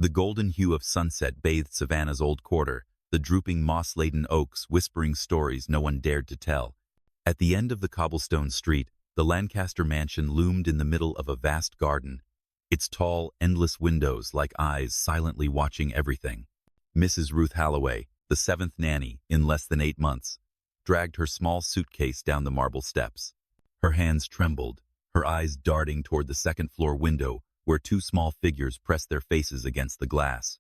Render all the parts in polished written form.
The golden hue of sunset bathed Savannah's old quarter, the drooping moss-laden oaks whispering stories no one dared to tell. At the end of the cobblestone street, the Lancaster Mansion loomed in the middle of a vast garden, its tall, endless windows like eyes silently watching everything. Mrs. Ruth Halloway, the seventh nanny in less than 8 months, dragged her small suitcase down the marble steps. Her hands trembled, her eyes darting toward the second-floor window where 2 small figures pressed their faces against the glass.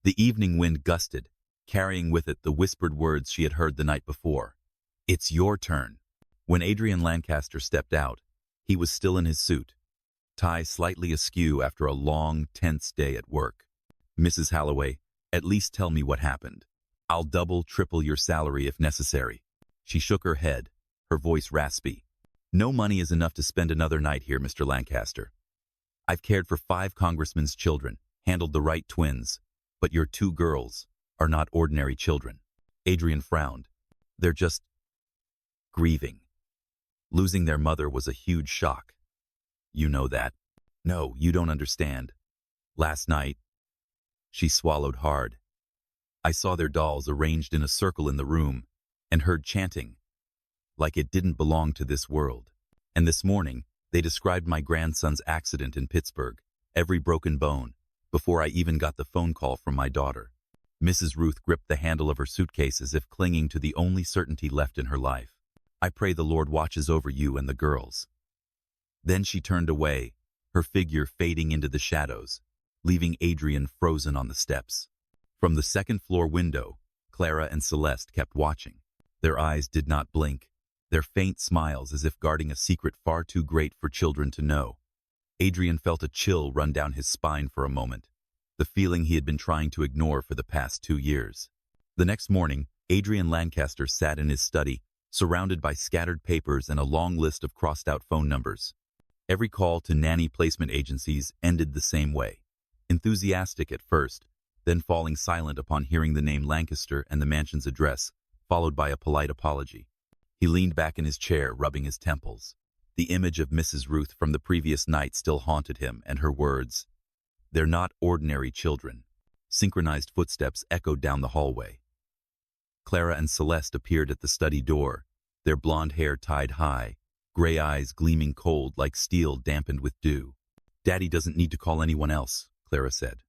The evening wind gusted, carrying with it the whispered words she had heard the night before. "It's your turn." When Adrian Lancaster stepped out, he was still in his suit, tie slightly askew after a long, tense day at work. "Mrs. Halloway, at least tell me what happened. I'll double, triple your salary if necessary." She shook her head, her voice raspy. "No money is enough to spend another night here, Mr. Lancaster. I've cared for 5 congressmen's children, handled the Wright twins, but your 2 girls are not ordinary children." Adrian frowned. "They're just grieving. Losing their mother was a huge shock. You know that." "No, you don't understand. Last night," she swallowed hard, "I saw their dolls arranged in a circle in the room and heard chanting, like it didn't belong to this world. And this morning, they described my grandson's accident in Pittsburgh, every broken bone, before I even got the phone call from my daughter." Mrs. Ruth gripped the handle of her suitcase as if clinging to the only certainty left in her life. "I pray the Lord watches over you and the girls." Then she turned away, her figure fading into the shadows, leaving Adrian frozen on the steps. From the second-floor window, Clara and Celeste kept watching. Their eyes did not blink, their faint smiles as if guarding a secret far too great for children to know. Adrian felt a chill run down his spine for a moment, the feeling he had been trying to ignore for the past 2 years. The next morning, Adrian Lancaster sat in his study, surrounded by scattered papers and a long list of crossed-out phone numbers. Every call to nanny placement agencies ended the same way. Enthusiastic at first, then falling silent upon hearing the name Lancaster and the mansion's address, followed by a polite apology. He leaned back in his chair, rubbing his temples. The image of Mrs. Ruth from the previous night still haunted him, and her words, "They're not ordinary children." Synchronized footsteps echoed down the hallway. Clara and Celeste appeared at the study door, their blonde hair tied high, gray eyes gleaming cold like steel dampened with dew. "Daddy doesn't need to call anyone else," Clara said.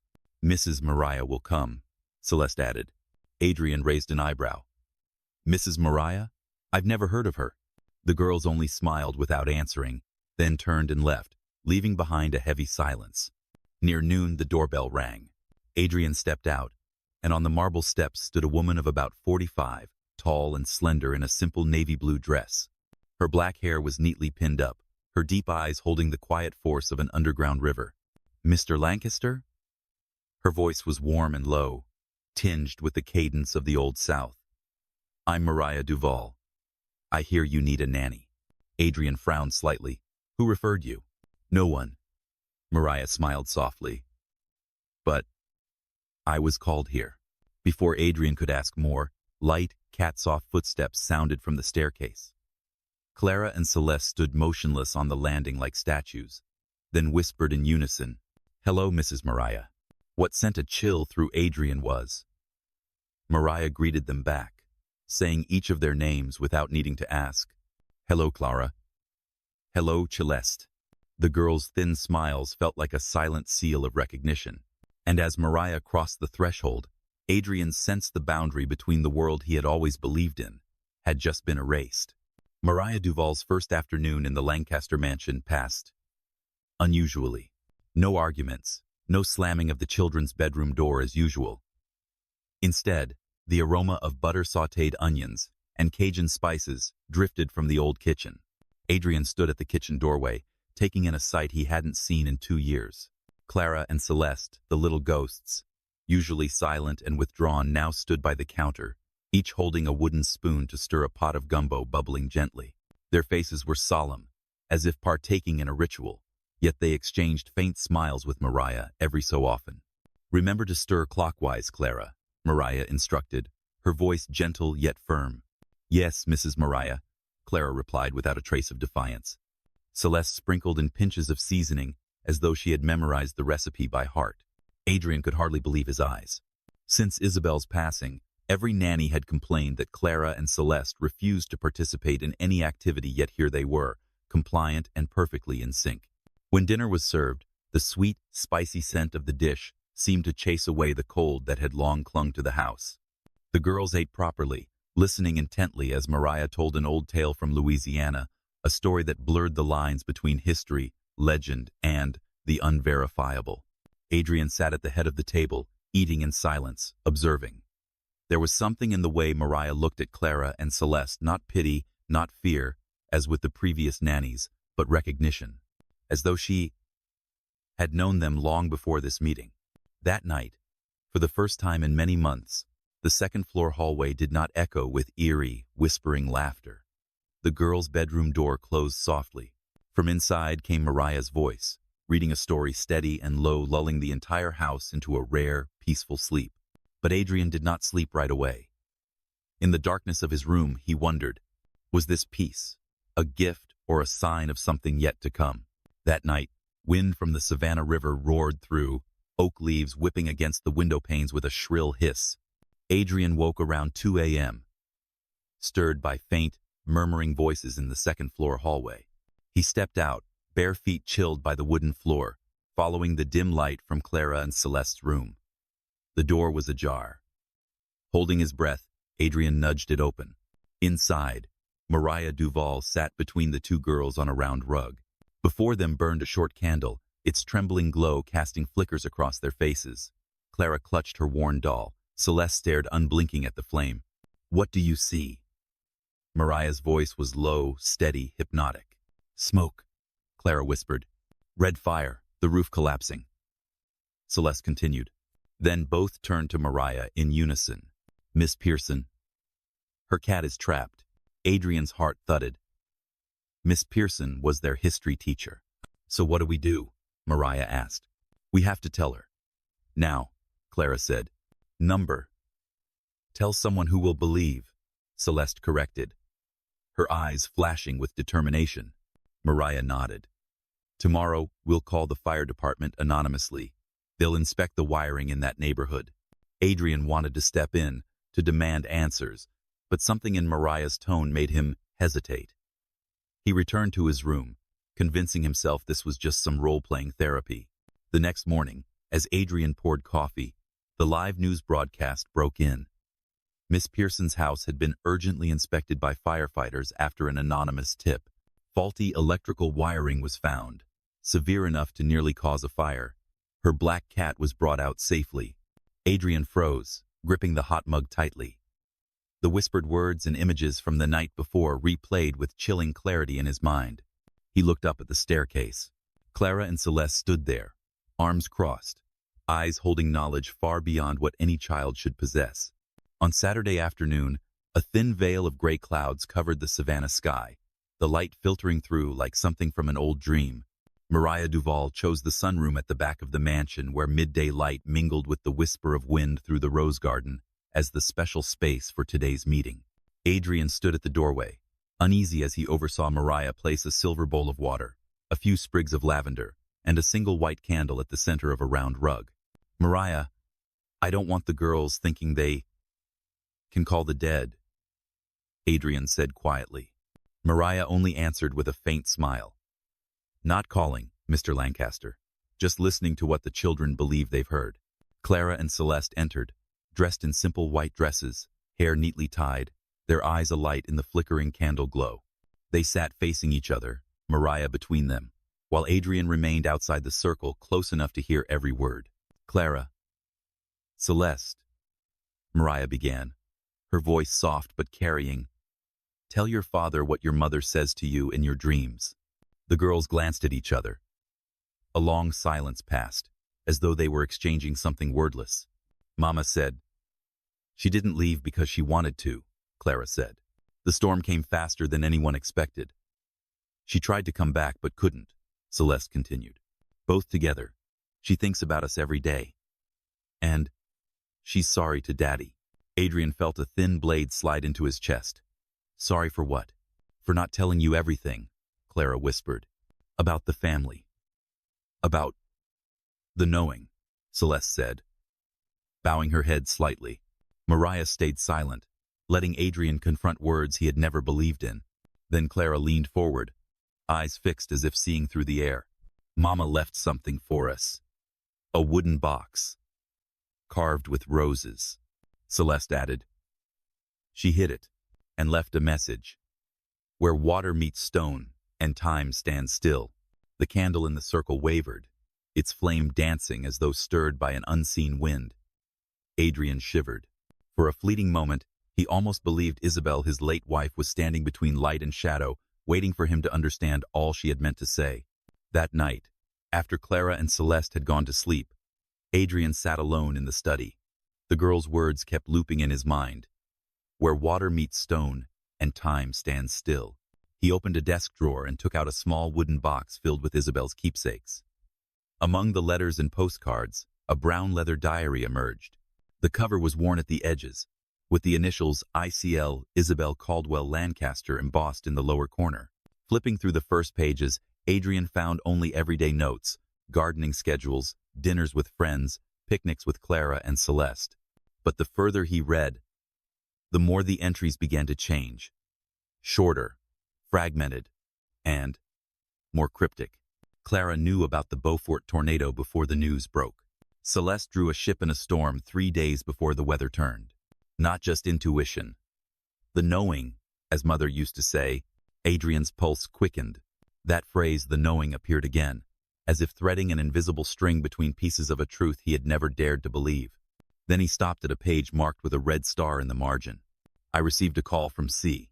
"Mrs. Mariah will come," Celeste added. Adrian raised an eyebrow. "Mrs. Mariah? I've never heard of her." The girls only smiled without answering, then turned and left, leaving behind a heavy silence. Near noon, the doorbell rang. Adrian stepped out, and on the marble steps stood a woman of about 45, tall and slender in a simple navy blue dress. Her black hair was neatly pinned up, her deep eyes holding the quiet force of an underground river. "Mr. Lancaster?" Her voice was warm and low, tinged with the cadence of the Old South. "I'm Mariah Duval. I hear you need a nanny." Adrian frowned slightly. "Who referred you?" "No one." Mariah smiled softly. "But I was called here." Before Adrian could ask more, light, cat-soft footsteps sounded from the staircase. Clara and Celeste stood motionless on the landing like statues, then whispered in unison, "Hello, Mrs. Mariah." What sent a chill through Adrian was, Mariah greeted them back, saying each of their names without needing to ask. "Hello, Clara." "Hello, Celeste." The girls' thin smiles felt like a silent seal of recognition, and as Mariah crossed the threshold, Adrian sensed the boundary between the world he had always believed in had just been erased. Mariah Duval's first afternoon in the Lancaster Mansion passed unusually. No arguments, no slamming of the children's bedroom door as usual. Instead, the aroma of butter-sautéed onions and Cajun spices drifted from the old kitchen. Adrian stood at the kitchen doorway, taking in a sight he hadn't seen in 2 years. Clara and Celeste, the little ghosts, usually silent and withdrawn, now stood by the counter, each holding a wooden spoon to stir a pot of gumbo bubbling gently. Their faces were solemn, as if partaking in a ritual, yet they exchanged faint smiles with Mariah every so often. "Remember to stir clockwise, Clara," Mariah instructed, her voice gentle yet firm. "Yes, Mrs. Mariah," Clara replied without a trace of defiance. Celeste sprinkled in pinches of seasoning as though she had memorized the recipe by heart. Adrian could hardly believe his eyes. Since Isabel's passing, every nanny had complained that Clara and Celeste refused to participate in any activity, yet here they were, compliant and perfectly in sync. When dinner was served, the sweet, spicy scent of the dish seemed to chase away the cold that had long clung to the house. The girls ate properly, listening intently as Mariah told an old tale from Louisiana, a story that blurred the lines between history, legend, and the unverifiable. Adrian sat at the head of the table, eating in silence, observing. There was something in the way Mariah looked at Clara and Celeste, not pity, not fear, as with the previous nannies, but recognition, as though she had known them long before this meeting. That night, for the first time in many months, the second-floor hallway did not echo with eerie, whispering laughter. The girls' bedroom door closed softly. From inside came Mariah's voice, reading a story steady and low, lulling the entire house into a rare, peaceful sleep. But Adrian did not sleep right away. In the darkness of his room, he wondered, was this peace a gift or a sign of something yet to come? That night, wind from the Savannah River roared through, oak leaves whipping against the window panes with a shrill hiss. Adrian woke around 2 a.m., stirred by faint, murmuring voices in the second-floor hallway. He stepped out, bare feet chilled by the wooden floor, following the dim light from Clara and Celeste's room. The door was ajar. Holding his breath, Adrian nudged it open. Inside, Mariah Duval sat between the two girls on a round rug. Before them burned a short candle, its trembling glow casting flickers across their faces. Clara clutched her worn doll. Celeste stared unblinking at the flame. "What do you see?" Mariah's voice was low, steady, hypnotic. "Smoke," Clara whispered. "Red fire, the roof collapsing." Celeste continued. Then both turned to Mariah in unison. "Miss Pearson." "Her cat is trapped." Adrian's heart thudded. Miss Pearson was their history teacher. "So what do we do?" Mariah asked. "We have to tell her." "Now," Clara said. "Number." "Tell someone who will believe," Celeste corrected, her eyes flashing with determination. Mariah nodded. "Tomorrow, we'll call the fire department anonymously. They'll inspect the wiring in that neighborhood." Adrian wanted to step in, to demand answers, but something in Mariah's tone made him hesitate. He returned to his room, convincing himself this was just some role-playing therapy. The next morning, as Adrian poured coffee, the live news broadcast broke in. Miss Pearson's house had been urgently inspected by firefighters after an anonymous tip. Faulty electrical wiring was found, severe enough to nearly cause a fire. Her black cat was brought out safely. Adrian froze, gripping the hot mug tightly. The whispered words and images from the night before replayed with chilling clarity in his mind. He looked up at the staircase. Clara and Celeste stood there, arms crossed, eyes holding knowledge far beyond what any child should possess. On Saturday afternoon, a thin veil of gray clouds covered the Savannah sky, the light filtering through like something from an old dream. Mariah Duval chose the sunroom at the back of the mansion where midday light mingled with the whisper of wind through the rose garden as the special space for today's meeting. Adrian stood at the doorway, uneasy as he oversaw Mariah place a silver bowl of water, a few sprigs of lavender, and a single white candle at the center of a round rug. "Mariah, I don't want the girls thinking they can call the dead," Adrian said quietly. Mariah only answered with a faint smile. "Not calling, Mr. Lancaster. Just listening to what the children believe they've heard." Clara and Celeste entered, dressed in simple white dresses, hair neatly tied, their eyes alight in the flickering candle glow. They sat facing each other, Mariah between them, while Adrian remained outside the circle close enough to hear every word. "Clara, Celeste," Mariah began, her voice soft but carrying. "Tell your father what your mother says to you in your dreams." The girls glanced at each other. A long silence passed, as though they were exchanging something wordless. Mama said, "She didn't leave because she wanted to," Clara said. "The storm came faster than anyone expected. She tried to come back but couldn't," Celeste continued. "Both together. She thinks about us every day. And she's sorry to Daddy." Adrian felt a thin blade slide into his chest. "Sorry for what?" "For not telling you everything," Clara whispered. "About the family. About the knowing," Celeste said, bowing her head slightly. Mariah stayed silent, letting Adrian confront words he had never believed in. Then Clara leaned forward, eyes fixed as if seeing through the air. Mama left something for us. A wooden box, carved with roses. Celeste added. She hid it and left a message. Where water meets stone and time stands still. The candle in the circle wavered, its flame dancing as though stirred by an unseen wind. Adrian shivered. For a fleeting moment, he almost believed Isabel, his late wife, was standing between light and shadow, waiting for him to understand all she had meant to say. That night, after Clara and Celeste had gone to sleep, Adrian sat alone in the study. The girl's words kept looping in his mind. Where water meets stone and time stands still. He opened a desk drawer and took out a small wooden box filled with Isabel's keepsakes. Among the letters and postcards, a brown leather diary emerged. The cover was worn at the edges, with the initials ICL Isabel Caldwell Lancaster embossed in the lower corner. Flipping through the first pages, Adrian found only everyday notes, gardening schedules, dinners with friends, picnics with Clara and Celeste. But the further he read, the more the entries began to change. Shorter, fragmented, and more cryptic. Clara knew about the Beaufort tornado before the news broke. Celeste drew a ship in a storm 3 days before the weather turned. Not just intuition. The knowing, as Mother used to say. Adrian's pulse quickened. That phrase, the knowing, appeared again, as if threading an invisible string between pieces of a truth he had never dared to believe. Then he stopped at a page marked with a red star in the margin. I received a call from C.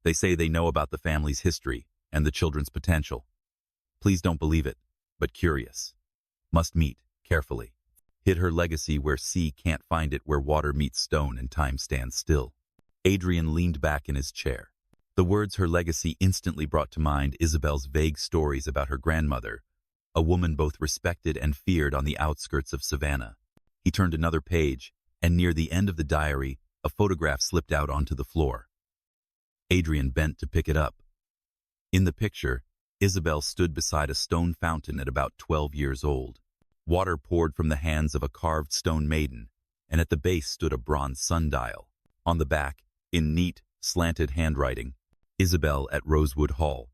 They say they know about the family's history and the children's potential. Please don't believe it, but curious. Must meet, carefully. Hid her legacy where C can't find it, where water meets stone and time stands still. Adrian leaned back in his chair. The words her legacy instantly brought to mind Isabel's vague stories about her grandmother, a woman both respected and feared on the outskirts of Savannah. He turned another page, and near the end of the diary, a photograph slipped out onto the floor. Adrian bent to pick it up. In the picture, Isabel stood beside a stone fountain at about 12 years old. Water poured from the hands of a carved stone maiden, and at the base stood a bronze sundial. On the back, in neat, slanted handwriting, Isabel at Rosewood Hall.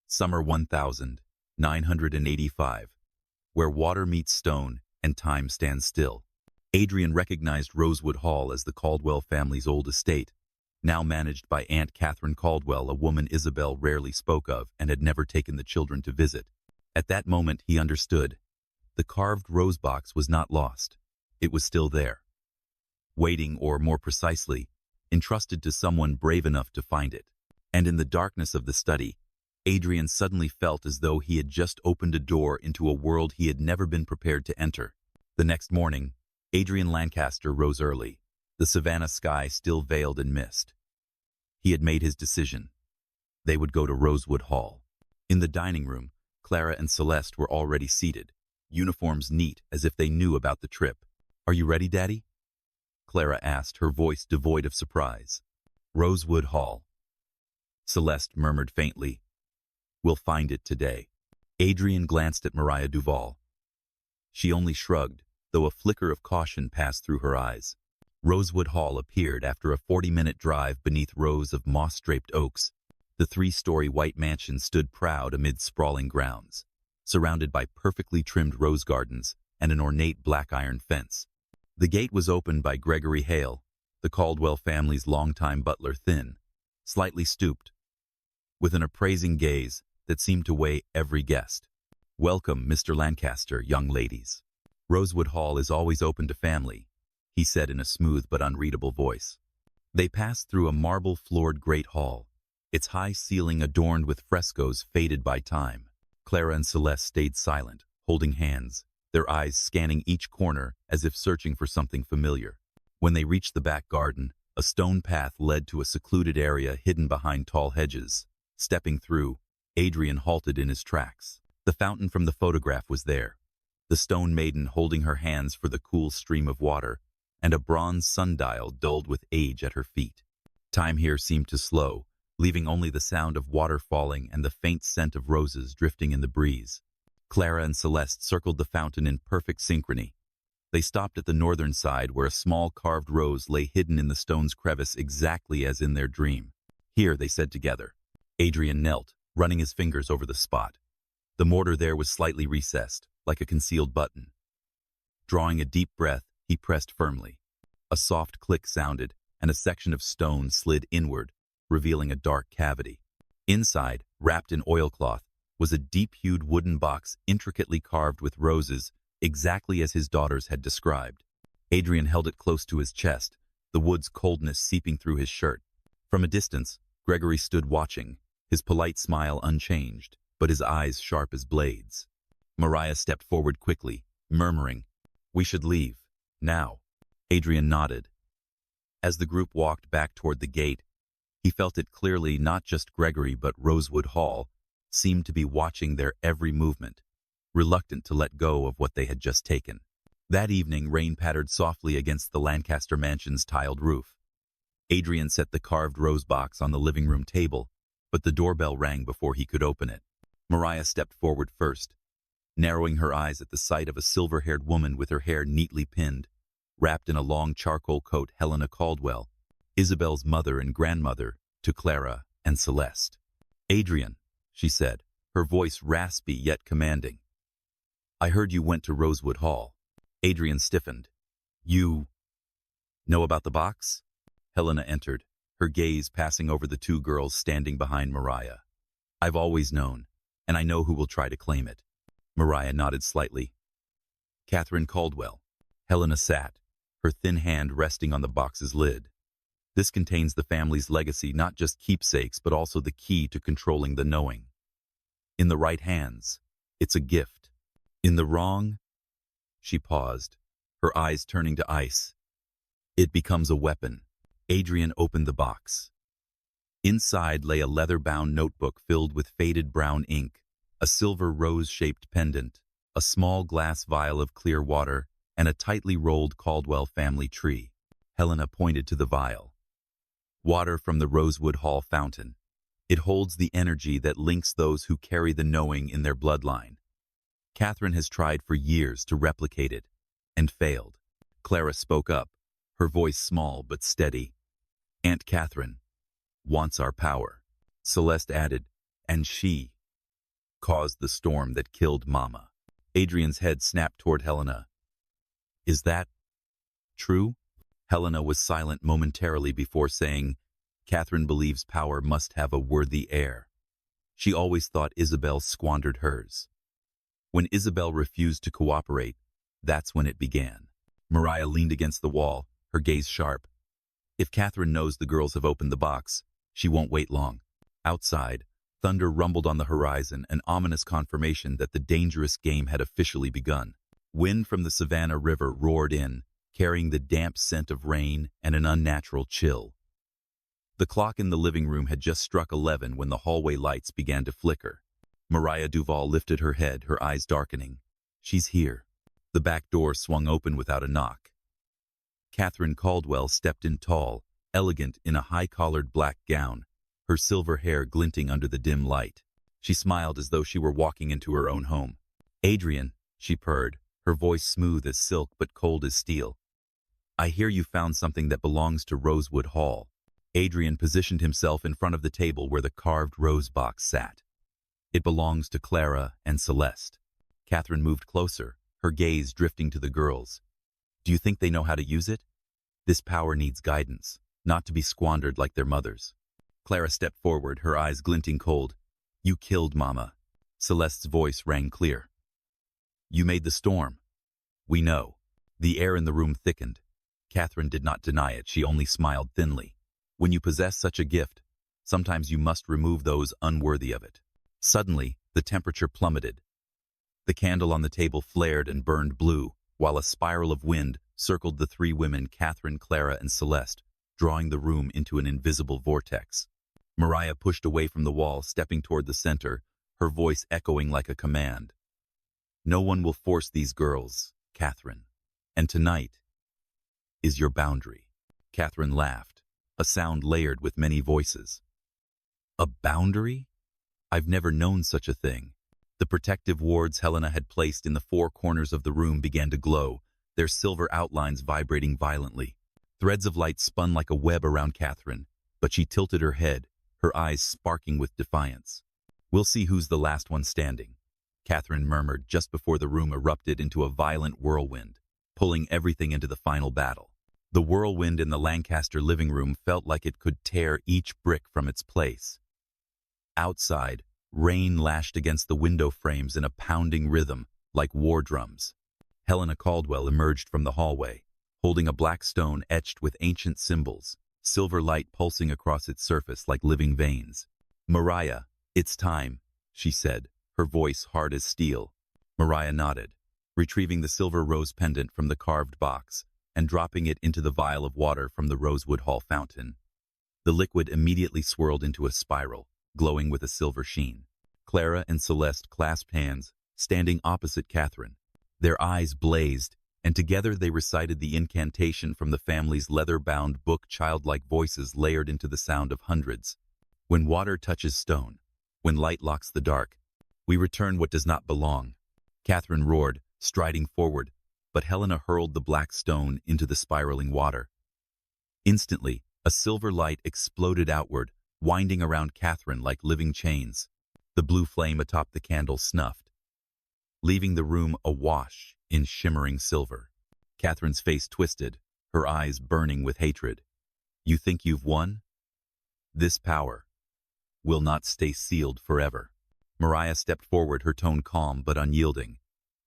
Summer 1985. Where water meets stone and time stands still. Adrian recognized Rosewood Hall as the Caldwell family's old estate, now managed by Aunt Catherine Caldwell, a woman Isabel rarely spoke of and had never taken the children to visit. At that moment, he understood. The carved rose box was not lost. It was still there. Waiting, or more precisely, entrusted to someone brave enough to find it. And in the darkness of the study, Adrian suddenly felt as though he had just opened a door into a world he had never been prepared to enter. The next morning, Adrian Lancaster rose early, the Savannah sky still veiled in mist. He had made his decision. They would go to Rosewood Hall. In the dining room, Clara and Celeste were already seated, uniforms neat as if they knew about the trip. "Are you ready, Daddy?" Clara asked, her voice devoid of surprise. "Rosewood Hall." Celeste murmured faintly, "We'll find it today." Adrian glanced at Mariah Duval. She only shrugged, though a flicker of caution passed through her eyes. Rosewood Hall appeared after a 40-minute drive beneath rows of moss-draped oaks. The 3-story white mansion stood proud amid sprawling grounds, surrounded by perfectly trimmed rose gardens and an ornate black iron fence. The gate was opened by Gregory Hale, the Caldwell family's longtime butler, thin, slightly stooped, with an appraising gaze that seemed to weigh every guest. "Welcome, Mr. Lancaster, young ladies. Rosewood Hall is always open to family," he said in a smooth but unreadable voice. They passed through a marble-floored great hall, its high ceiling adorned with frescoes faded by time. Clara and Celeste stayed silent, holding hands, their eyes scanning each corner as if searching for something familiar. When they reached the back garden, a stone path led to a secluded area hidden behind tall hedges. Stepping through, Adrian halted in his tracks. The fountain from the photograph was there, the stone maiden holding her hands for the cool stream of water, and a bronze sundial dulled with age at her feet. Time here seemed to slow, leaving only the sound of water falling and the faint scent of roses drifting in the breeze. Clara and Celeste circled the fountain in perfect synchrony. They stopped at the northern side where a small carved rose lay hidden in the stone's crevice exactly as in their dream. Here, they said together. Adrian knelt, running his fingers over the spot. The mortar there was slightly recessed, like a concealed button. Drawing a deep breath, he pressed firmly. A soft click sounded, and a section of stone slid inward, revealing a dark cavity. Inside, wrapped in oilcloth, was a deep-hued wooden box intricately carved with roses, exactly as his daughters had described. Adrian held it close to his chest, the wood's coldness seeping through his shirt. From a distance, Gregory stood watching, his polite smile unchanged, but his eyes sharp as blades. Mariah stepped forward quickly, murmuring, "We should leave, now." Adrian nodded. As the group walked back toward the gate, he felt it clearly not just Gregory but Rosewood Hall seemed to be watching their every movement, reluctant to let go of what they had just taken. That evening, rain pattered softly against the Lancaster Mansion's tiled roof. Adrian set the carved rose box on the living room table, but the doorbell rang before he could open it. Mariah stepped forward first, narrowing her eyes at the sight of a silver-haired woman with her hair neatly pinned, wrapped in a long charcoal coat. Helena Caldwell, Isabel's mother and grandmother to Clara and Celeste. "Adrian," she said, her voice raspy yet commanding. "I heard you went to Rosewood Hall." Adrian stiffened. "You know about the box?" Helena entered, her gaze passing over the two girls standing behind Mariah. "I've always known, and I know who will try to claim it." Mariah nodded slightly. "Catherine Caldwell." Helena sat, her thin hand resting on the box's lid. "This contains the family's legacy, not just keepsakes, but also the key to controlling the knowing. In the right hands, it's a gift. In the wrong—" She paused, her eyes turning to ice. "It becomes a weapon." Adrian opened the box. Inside lay a leather-bound notebook filled with faded brown ink, a silver rose-shaped pendant, a small glass vial of clear water, and a tightly rolled Caldwell family tree. Helena pointed to the vial. "Water from the Rosewood Hall fountain. It holds the energy that links those who carry the knowing in their bloodline. Catherine has tried for years to replicate it, and failed." Clara spoke up, her voice small but steady. "Aunt Catherine wants our power." Celeste added, "And she caused the storm that killed Mama." Adrian's head snapped toward Helena. "Is that true?" Helena was silent momentarily before saying, "Catherine believes power must have a worthy heir. She always thought Isabel squandered hers. When Isabel refused to cooperate, that's when it began." Mariah leaned against the wall, her gaze sharp. "If Catherine knows the girls have opened the box, she won't wait long." Outside, thunder rumbled on the horizon, an ominous confirmation that the dangerous game had officially begun. Wind from the Savannah River roared in, carrying the damp scent of rain and an unnatural chill. The clock in the living room had just struck 11 when the hallway lights began to flicker. Mariah Duval lifted her head, her eyes darkening. "She's here." The back door swung open without a knock. Catherine Caldwell stepped in tall, elegant in a high-collared black gown, her silver hair glinting under the dim light. She smiled as though she were walking into her own home. "Adrian," she purred, her voice smooth as silk but cold as steel. "I hear you found something that belongs to Rosewood Hall." Adrian positioned himself in front of the table where the carved rose box sat. "It belongs to Clara and Celeste." Catherine moved closer, her gaze drifting to the girls. "Do you think they know how to use it? This power needs guidance, not to be squandered like their mothers." Clara stepped forward, her eyes glinting cold. "You killed Mama." Celeste's voice rang clear. "You made the storm." "We know." The air in the room thickened. Catherine did not deny it, she only smiled thinly. "When you possess such a gift, sometimes you must remove those unworthy of it." Suddenly, the temperature plummeted. The candle on the table flared and burned blue, while a spiral of wind circled the three women, Catherine, Clara, and Celeste, drawing the room into an invisible vortex. Mariah pushed away from the wall, stepping toward the center, her voice echoing like a command. "No one will force these girls, Catherine. And tonight is your boundary." Catherine laughed, a sound layered with many voices. "A boundary? I've never known such a thing." The protective wards Helena had placed in the four corners of the room began to glow, their silver outlines vibrating violently. Threads of light spun like a web around Catherine, but she tilted her head, her eyes sparking with defiance. "We'll see who's the last one standing," Catherine murmured just before the room erupted into a violent whirlwind, pulling everything into the final battle. The whirlwind in the Lancaster living room felt like it could tear each brick from its place. Outside, rain lashed against the window frames in a pounding rhythm, like war drums. Helena Caldwell emerged from the hallway, holding a black stone etched with ancient symbols, silver light pulsing across its surface like living veins. "Mariah, it's time," she said, her voice hard as steel. Mariah nodded, retrieving the silver rose pendant from the carved box and dropping it into the vial of water from the Rosewood Hall fountain. The liquid immediately swirled into a spiral, glowing with a silver sheen. Clara and Celeste clasped hands, standing opposite Catherine. Their eyes blazed, and together they recited the incantation from the family's leather-bound book, childlike voices layered into the sound of hundreds. "When water touches stone, when light locks the dark, we return what does not belong," Catherine roared, striding forward, but Helena hurled the black stone into the spiraling water. Instantly, a silver light exploded outward, winding around Catherine like living chains. The blue flame atop the candle snuffed, leaving the room awash in shimmering silver. Catherine's face twisted, her eyes burning with hatred. "You think you've won? This power will not stay sealed forever." Mariah stepped forward, her tone calm but unyielding.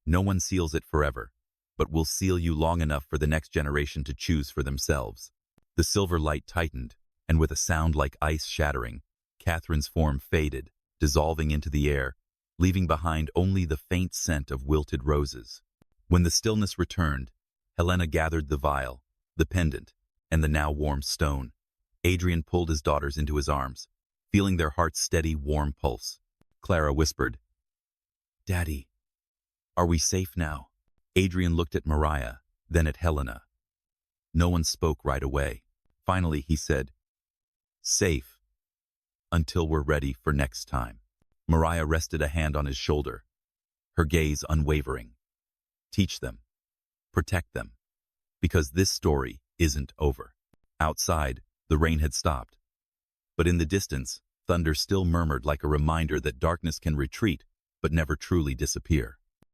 "No one seals it forever, but we'll seal you long enough for the next generation to choose for themselves." The silver light tightened, and with a sound like ice shattering, Catherine's form faded, dissolving into the air, leaving behind only the faint scent of wilted roses. When the stillness returned, Helena gathered the vial, the pendant, and the now warm stone. Adrian pulled his daughters into his arms, feeling their hearts' steady, warm pulse. Clara whispered, "Daddy, are we safe now?" Adrian looked at Mariah, then at Helena. No one spoke right away. Finally, he said, "Safe, until we're ready for next time." Mariah rested a hand on his shoulder, her gaze unwavering. "Teach them, protect them, because this story isn't over." Outside, the rain had stopped, but in the distance, thunder still murmured like a reminder that darkness can retreat but never truly disappear.